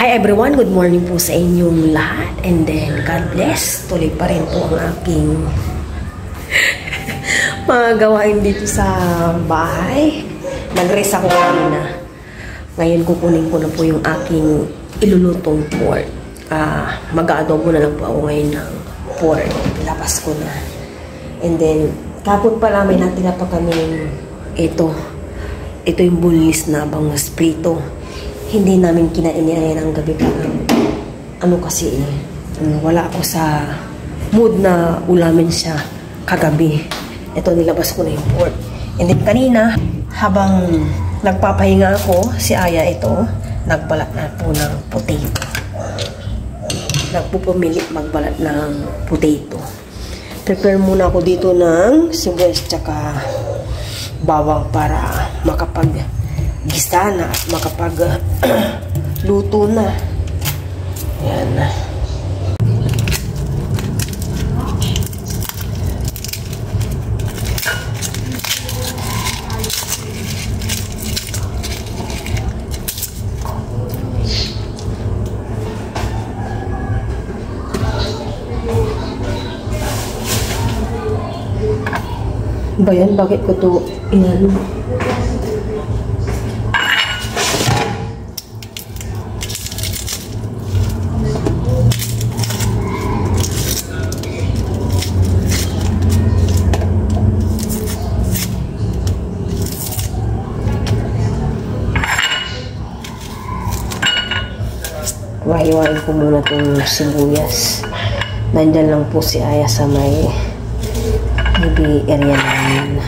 Hi everyone, good morning po sa inyong lahat, and then God bless. Tuloy pa rin po ang aking mga gawain dito sa bahay. Nag-rest ako kanina. Ngayon kukunin ko na po yung aking ilulutong pork. Mag-aadobo na lang po ako ngayon ng pork. Labas ko na. And then, kapon pala may natira pa kami ito. Ito yung bulis na bangus prito. Hindi namin kinain ng gabi pa. Ano kasi wala ako sa mood na ulamin siya kagabi. Ito, nilabas ko na yung pork. And then kanina, habang nagpapahinga ako, si Aya ito, nagbalat na po ng potato. Nagpupumilit magbalat ng potato. Prepare muna ako dito ng sibuyas tsaka bawang para makapag-gisa na at makapag-luto na. Ayan na. Ba yan? Bakit ko to inano? Wahiwain ko muna itong sibuyas. Nandyan lang po si Aya sa may maybe area namin.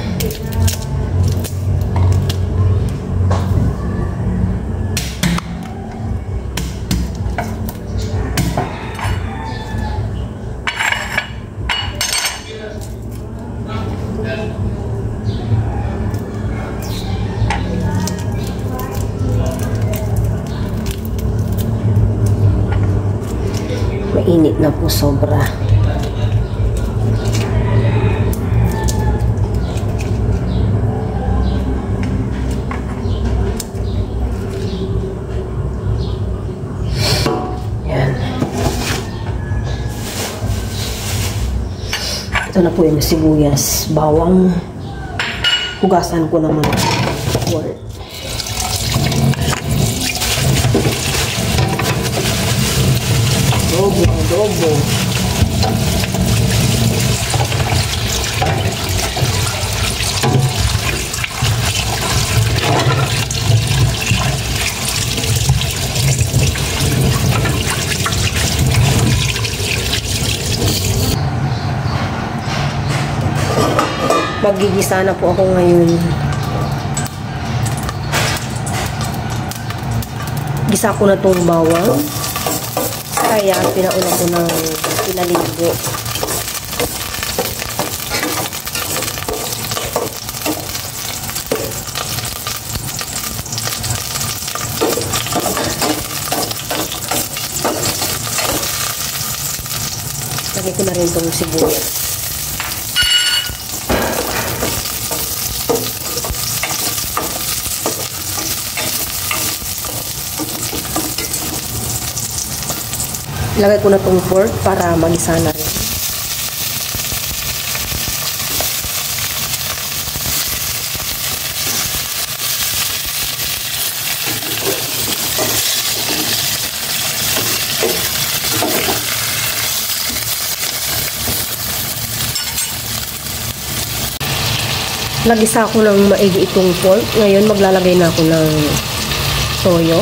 Mainit na po sobra. Ito na po yung sibuyas, bawang. Hugasan ko naman pork. Adobo. Magigisa na po ako ngayon. Gisa ko na itong bawang. Kaya pinauna ko ng pinaligo. Lagay ko na rin itong sibuyas. Lagay ko na itong pork para magisa na rin. Nagisa ko ng maigi itong pork. Ngayon maglalagay na ako ng toyo.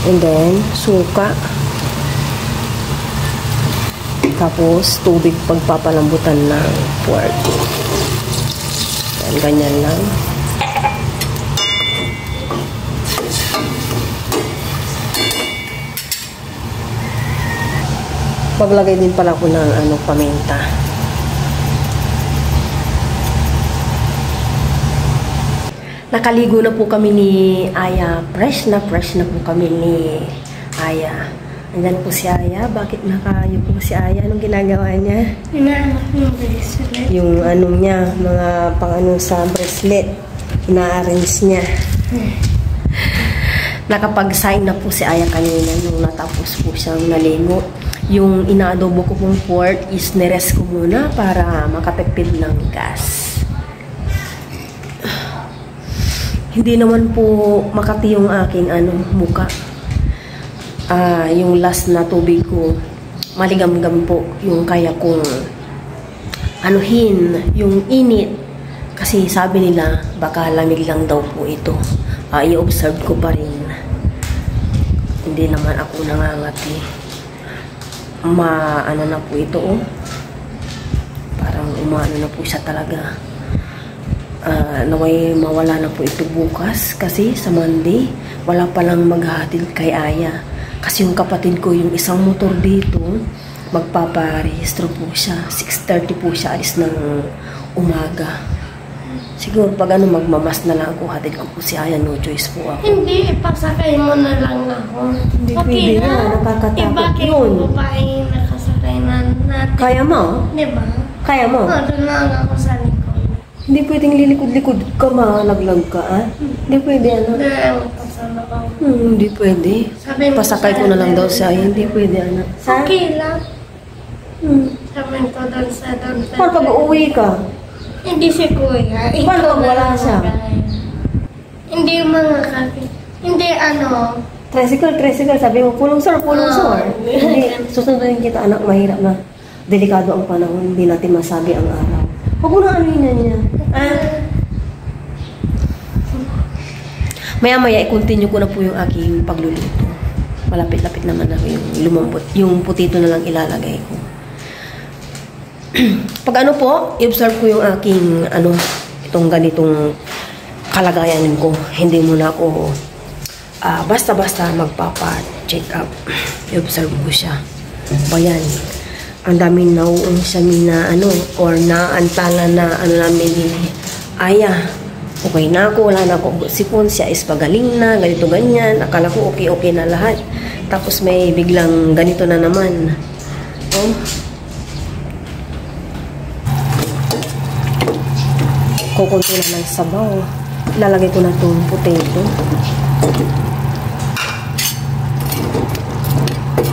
And then, suka. Tapos, tubig pagpapalambutan ng pork. Yan, ganyan lang. Paglagay din pala ko ng paminta. Nakaligo na po kami ni Aya. Fresh na po kami ni Aya. Andyan po si Aya. Bakit nakayo po si Aya? Anong ginagawa niya? Inaanak yung bracelet. Yung niya, mga pang sa bracelet. Ina-arrange niya. Nakapag-sign na po si Aya kanina nung natapos po siyang naligo. Yung inaadobo ko pong pork is nires ko muna para makatipid ng gas. Hindi naman po makati yung aking muka. Yung last na tubig ko, maligam-gam po yung kaya kong anuhin, yung init. Kasi sabi nila, baka lamig lang daw po ito. I-observe ko pa rin. Hindi naman ako nangangati. Ano na po ito, oh. Parang umano na po siya talaga. Naway mawala na po ito bukas. Kasi sa Monday, wala palang maghahatid kay Aya. Kasi yung kapatid ko, yung isang motor dito, magpaparehistro po siya. 6:30 po siya alis ng umaga. Siguro pag magmamas na lang ako, hatid ko po si Aya, no choice po ako. Hindi, ipasakay mo na lang ako. Hindi pwede na, nakakatakot bakit yun. yung babae nakasakay na natin? Kaya mo? Diba? Kaya mo? Doon lang ako sa likod. Hindi pwedeng lilikod-likod ka, malaglag ka, Hindi pwede, Doon lang pasama ko. Hindi pwede. Sabi mo Pasakay ko na lang daw siya, hindi pwede, Sa? Okay lang. Sabi ko doon sa doon. Paano pag uuwi ka? Hindi si Kuya. Paano pag wala siya? Hindi mga kaki. Hindi Tricycle, sabi mo, pulong sir. Hindi, susundin kita, anak, mahirap na. Delikado ang panahon, hindi natin masabi ang araw. Huwag mo na niya. Maya-maya, i-continue ko na po yung aking pagluluto. Malapit-lapit naman na yung lumambot. Yung putito na lang ilalagay ko. Pag po, i-observe ko yung aking, itong ganitong kalagayan ko. Hindi muna ako basta-basta magpapa-check up. I-observe ko siya. Bayan. Ang daming nauong siya na or naantala na namin ni Aya. Okay na ako, wala na ako sipon. Siya is pagaling na, ganito ganyan. Akala ko okay na lahat. Tapos may biglang ganito na naman. Kukunti na ng sabaw. Ilalagay ko na itong potato.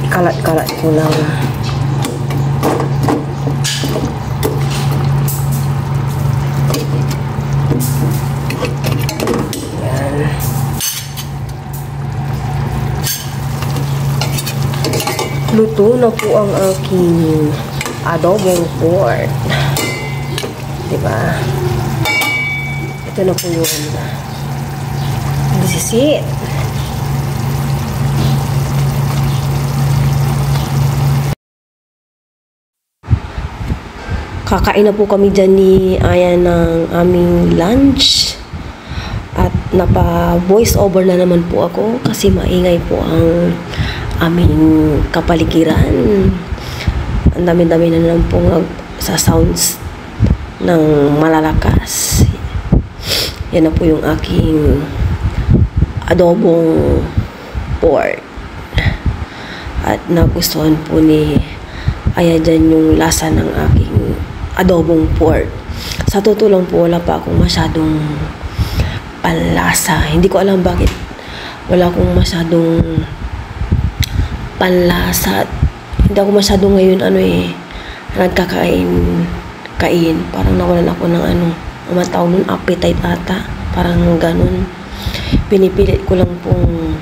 Kalat-kalat ko lang. Yan. Luto na po ang aking adobong pork. Diba? Ito na po yun. This is it. Kakain na po kami dyan ni Aya ng aming lunch. At napa-voice over na naman po ako kasi maingay po ang aming kapaligiran. Ang dami-dami na naman po sa sounds ng malalakas. Yan na po yung aking adobong pork. At nagustuhan po ni Aya dyan yung lasa ng aking adobong pork. Sa totoo lang po, wala pa akong masyadong panlasa. Hindi ko alam bakit wala akong masyadong panlasa. Hindi ako masyadong ngayon nagkakain. Parang nawalan ako ng tawag nun, appetite ata. Parang ganun. Pinipilit ko lang pong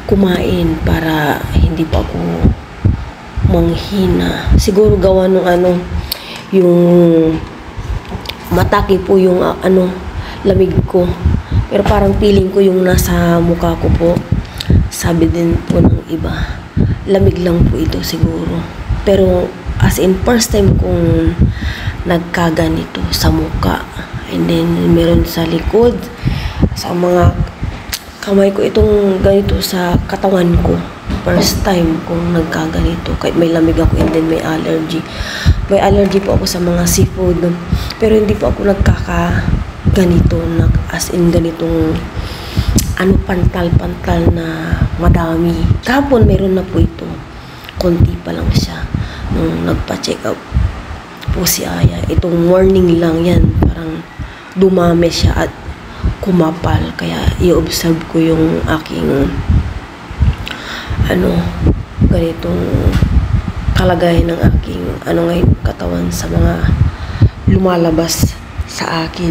kumain para hindi pa ako manghina. Siguro gawa nung yung mataki po yung lamig ko. Pero parang feeling ko yung nasa mukha ko po. Sabi din po ng iba, lamig lang po ito siguro. Pero as in first time kong nagkaganito sa mukha. And then meron sa likod, sa mga kamay ko, itong ganito sa katawan ko. First time kong nagkaganito. Kahit may lamig ako and then may allergy. May allergy po ako sa mga seafood. Pero hindi po ako nagkakaganito. As in ganitong pantal-pantal na madami. Kahapon mayroon na po ito. Konti pa lang siya. Nung nagpa-check up po si Aya. Itong morning lang yan. Parang dumami siya at kumapal. Kaya i-observe ko yung aking ganitong kalagayan ng aking ngayon katawan sa mga lumalabas sa akin.